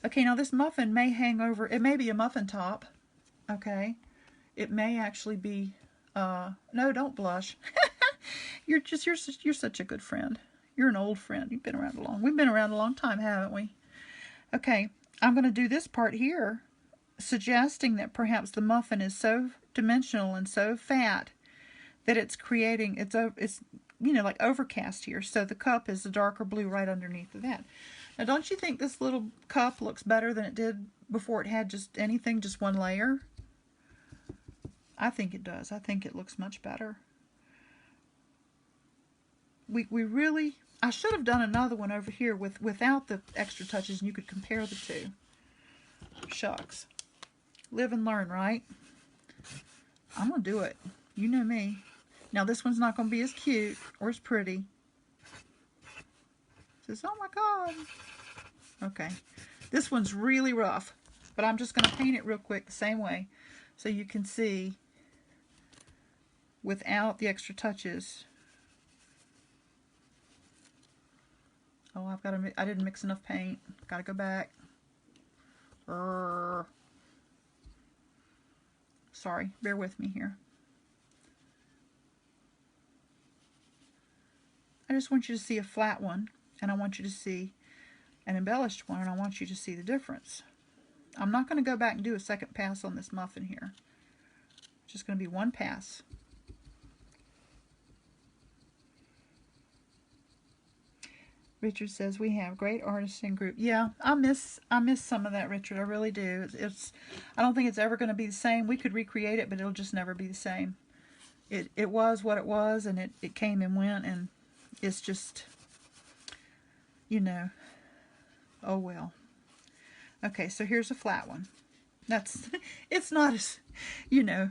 Okay, now this muffin may hang over. It may be a muffin top. Okay. It may actually be... no, don't blush. You're such a good friend. You're an old friend. You've been around a long... We've been around a long time, haven't we? Okay, I'm going to do this part here, suggesting that perhaps the muffin is so dimensional and so fat that it's creating, it's you know, like overcast here. So the cup is a darker blue right underneath of that. Now, don't you think this little cup looks better than it did before it had just anything, just one layer? I think it does. I think it looks much better. We really, I should have done another one over here without the extra touches, and you could compare the two. Shucks. Live and learn, right? I'm going to do it. You know me. Now, this one's not going to be as cute or as pretty. It says, oh my God. Okay. This one's really rough, but I'm just going to paint it real quick the same way so you can see without the extra touches. Oh, I didn't mix enough paint. Got to go back. Sorry, bear with me here. I just want you to see a flat one, and I want you to see an embellished one, and I want you to see the difference. I'm not going to go back and do a second pass on this muffin here. It's just going to be one pass. Richard says we have great artists in group. Yeah, I miss some of that, Richard. I really do. I don't think it's ever going to be the same. We could recreate it, but it'll just never be the same. It was what it was, and it came and went, and it's just, you know, oh well. Okay, so here's a flat one. It's not as, you know,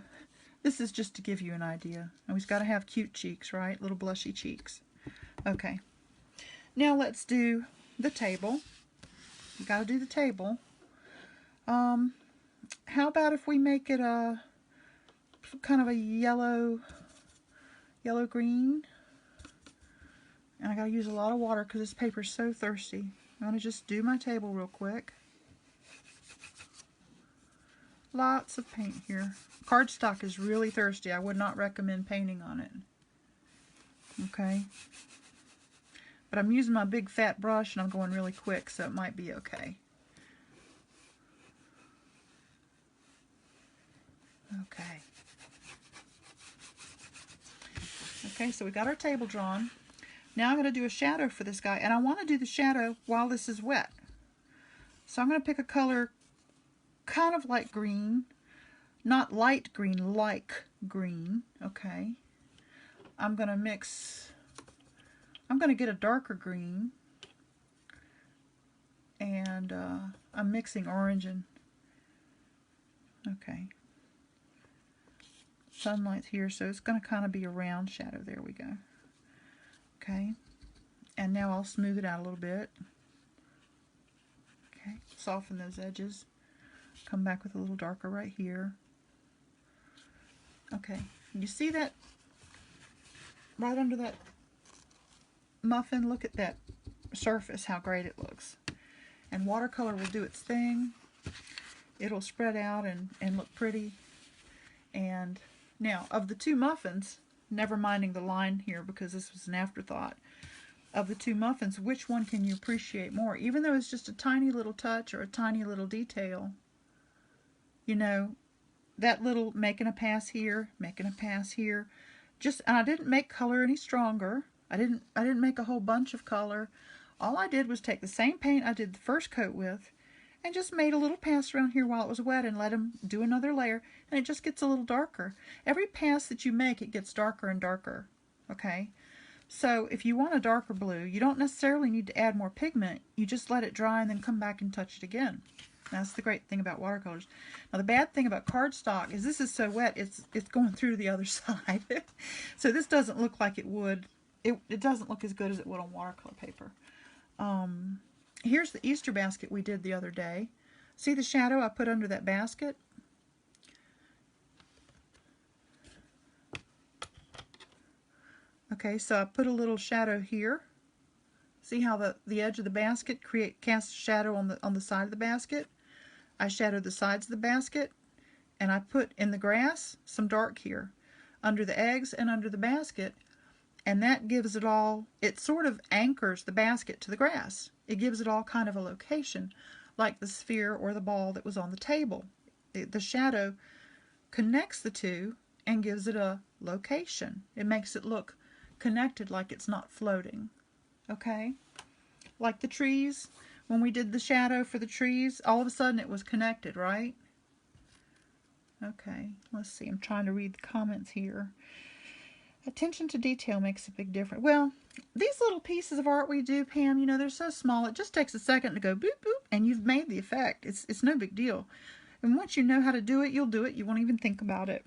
this is just to give you an idea. And we've got to have cute cheeks, right? Little blushy cheeks. Okay. Now let's do the table. You got to do the table. How about if we make it a kind of a yellow green? And I got to use a lot of water because this paper is so thirsty. I'm going to just do my table real quick. Lots of paint here. Cardstock is really thirsty. I would not recommend painting on it. Okay. But I'm using my big fat brush and I'm going really quick, so it might be okay. Okay. Okay, so we got our table drawn. Now I'm going to do a shadow for this guy, and I want to do the shadow while this is wet. So I'm going to pick a color kind of like green, not light green, like green, okay. I'm going to get a darker green, and I'm mixing orange and, okay. Sunlight's here, so it's going to kind of be a round shadow. There we go. Okay, and now I'll smooth it out a little bit. Okay, soften those edges. Come back with a little darker right here. Okay, you see that right under that muffin? Look at that surface, how great it looks. And watercolor will do its thing. It'll spread out and look pretty. And now, of the two muffins, never minding the line here because this was an afterthought, of the two muffins, which one can you appreciate more? Even though it's just a tiny little touch or a tiny little detail, you know, that little making a pass here, making a pass here, and I didn't make color any stronger. I didn't make a whole bunch of color. All I did was take the same paint I did the first coat with and just made a little pass around here while it was wet and let them do another layer, and it just gets a little darker. Every pass that you make, it gets darker and darker, okay? So if you want a darker blue, you don't necessarily need to add more pigment. You just let it dry and then come back and touch it again. That's the great thing about watercolors. Now the bad thing about cardstock is this is so wet, it's going through to the other side. So this doesn't look like it would. It doesn't look as good as it would on watercolor paper. Here's the Easter basket we did the other day. See the shadow I put under that basket? Okay, so I put a little shadow here. See how the edge of the basket casts a shadow on the side of the basket? I shadowed the sides of the basket, and I put in the grass some dark here, under the eggs and under the basket, and that gives it all, it sort of anchors the basket to the grass. It gives it all kind of a location. like the sphere or the ball that was on the table. The shadow connects the two and gives it a location. It makes it look connected, like it's not floating. Okay? Like the trees, when we did the shadow for the trees, all of a sudden it was connected, right? Okay, let's see. I'm trying to read the comments here. Attention to detail makes a big difference. Well, these little pieces of art we do, Pam, you know, they're so small. It just takes a second to go boop, boop, and you've made the effect. It's no big deal. And once you know how to do it, you'll do it. You won't even think about it.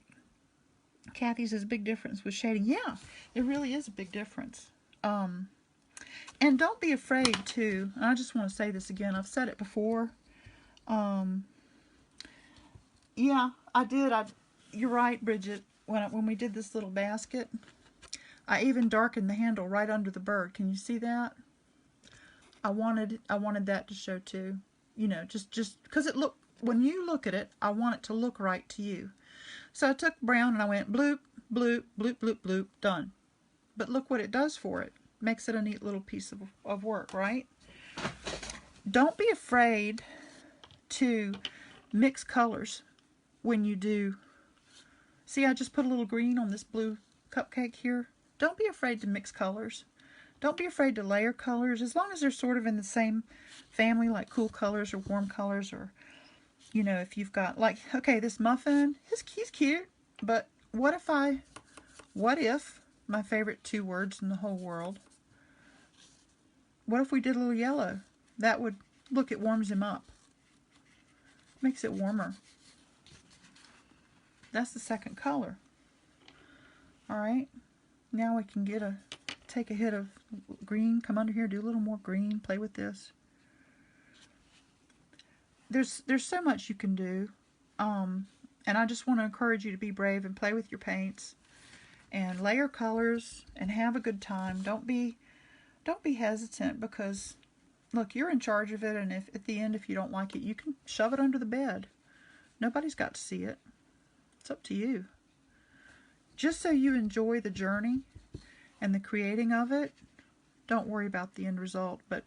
Kathy says, big difference with shading. Yeah, there really is a big difference. And don't be afraid to, and I just want to say this again. I've said it before. Yeah, I did. You're right, Bridget. When we did this little basket, I even darkened the handle right under the bird. Can you see that? I wanted that to show too. You know, just because it look, when you look at it, I want it to look right to you. So I took brown and I went bloop, bloop, bloop, bloop, bloop, done. But look what it does for it. Makes it a neat little piece of work, right? Don't be afraid to mix colors when you do. See, I just put a little green on this blue cupcake here. Don't be afraid to mix colors. Don't be afraid to layer colors, as long as they're sort of in the same family, like cool colors or warm colors, or, you know, if you've got, like, okay, this muffin, he's cute, but what if my favorite 2 words in the whole world, what if we did a little yellow? That would, look, it warms him up. Makes it warmer. That's the second color. All right, now we can take a hit of green, come under here, do a little more green, play with this. There's so much you can do, and I just want to encourage you to be brave and play with your paints and layer colors and have a good time. Don't be hesitant, because look, you're in charge of it, and if at the end, if you don't like it, you can shove it under the bed. Nobody's got to see it. It's up to you. Just so you enjoy the journey and the creating of it, don't worry about the end result. But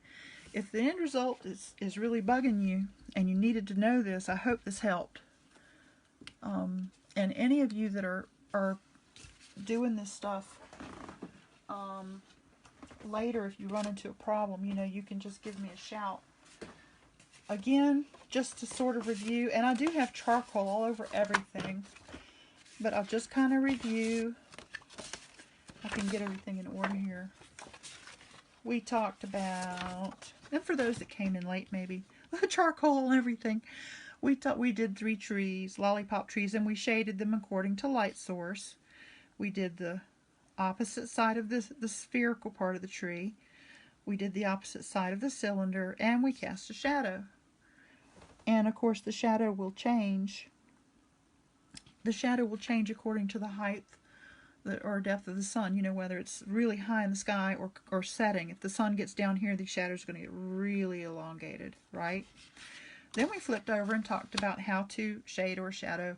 if the end result is really bugging you and you needed to know this, I hope this helped. And any of you that are doing this stuff later, if you run into a problem, you know, you can just give me a shout. Again, just to sort of review, and I do have charcoal all over everything, but I'll just kind of review. I can get everything in order here. We talked about, and for those that came in late maybe, charcoal and everything. We did 3 trees, lollipop trees, and we shaded them according to light source. We did the opposite side of the spherical part of the tree. We did the opposite side of the cylinder, and we cast a shadow. And of course the shadow will change. The shadow will change according to the height or depth of the sun, you know, whether it's really high in the sky or setting. If the sun gets down here, the shadows are going to get really elongated, right? Then we flipped over and talked about how to shade or shadow,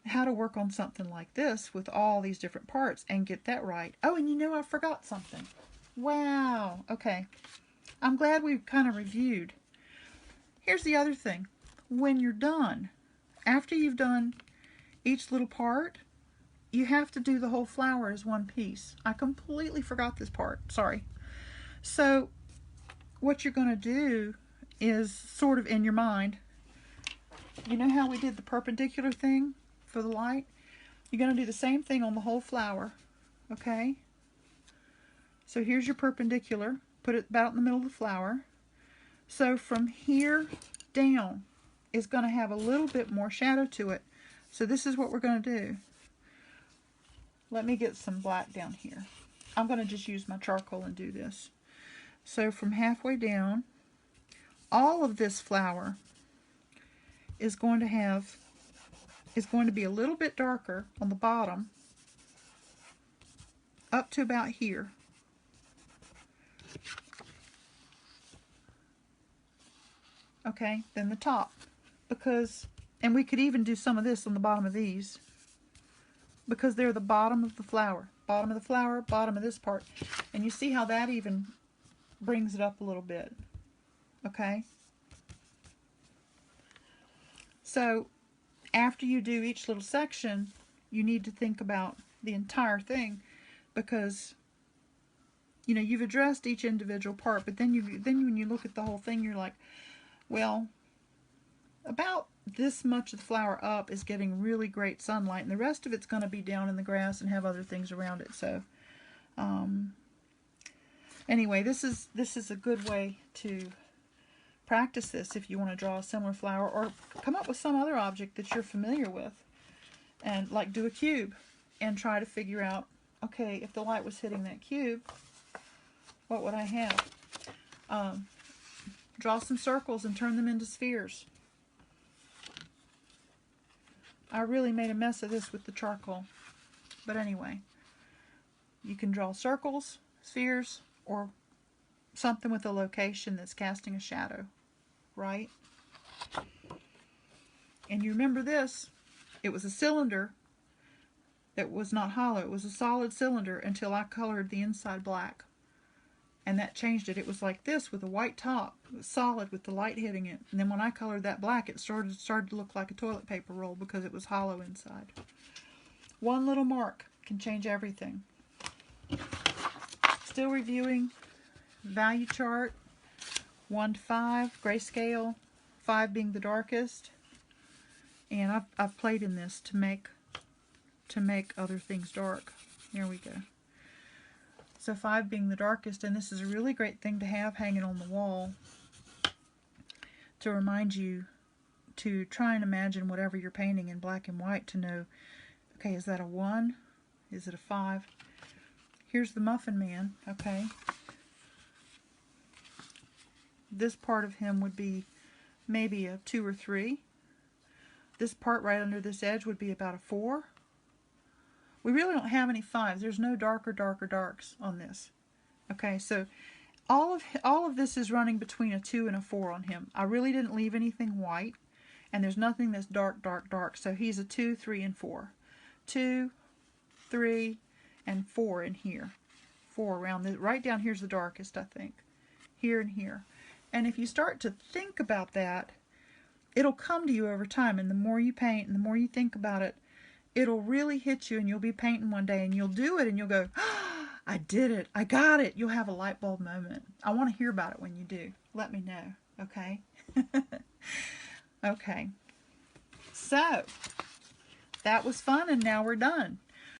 how to work on something like this with all these different parts and get that right. Oh, and you know, I forgot something. Wow. Okay. I'm glad we kind of reviewed. Here's the other thing. When you're done, after you've done each little part, you have to do the whole flower as one piece. I completely forgot this part. Sorry. So what you're going to do is sort of in your mind, you know how we did the perpendicular thing for the light? You're going to do the same thing on the whole flower. Okay? So here's your perpendicular. Put it about in the middle of the flower. So from here down is going to have a little bit more shadow to it. So this is what we're going to do. Let me get some black down here. I'm going to just use my charcoal and do this. So from halfway down, all of this flower is going to be a little bit darker on the bottom up to about here. Okay, then the top, because, and we could even do some of this on the bottom of these, because they're the bottom of the flower, bottom of this part, and you see how that even brings it up a little bit. Okay, So after you do each little section, you need to think about the entire thing, because you've addressed each individual part, but then when you look at the whole thing, you're like, well, about this much of the flower up is getting really great sunlight, and the rest of it's going to be down in the grass and have other things around it. So anyway, this is a good way to practice this if you want to draw a similar flower, or come up with some other object that you're familiar with, and like do a cube and try to figure out, okay, if the light was hitting that cube, what would I have? Draw some circles and turn them into spheres. I really made a mess of this with the charcoal, but anyway, you can draw circles, spheres, or something with a location that's casting a shadow, right? And you remember this, it was a cylinder that was not hollow. It was a solid cylinder until I colored the inside black. And that changed it. It was like this with a white top. It was solid with the light hitting it. And then when I colored that black, it started to look like a toilet paper roll because it was hollow inside. One little mark can change everything. Still reviewing value chart, 1 to 5, grayscale, 5 being the darkest. And I've played in this to make other things dark. There we go. So 5 being the darkest, and this is a really great thing to have hanging on the wall to remind you to try and imagine whatever you're painting in black and white, to know, okay, is that a 1? Is it a 5? Here's the Muffin Man, okay. This part of him would be maybe a 2 or 3. This part right under this edge would be about a 4. We really don't have any 5s. There's no darker darks on this. Okay, so all of this is running between a 2 and a 4 on him. I really didn't leave anything white, and there's nothing that's dark. So he's a 2, 3, and 4. 2, 3, and 4 in here. 4 around the, right down here's the darkest, I think. Here and here. And if you start to think about that, it'll come to you over time, and the more you paint and the more you think about it, it'll really hit you, and you'll be painting one day and you'll do it and you'll go, oh, I did it, I got it. You'll have a light bulb moment. I want to hear about it when you do. Let me know, okay? Okay. So, that was fun, and now we're done.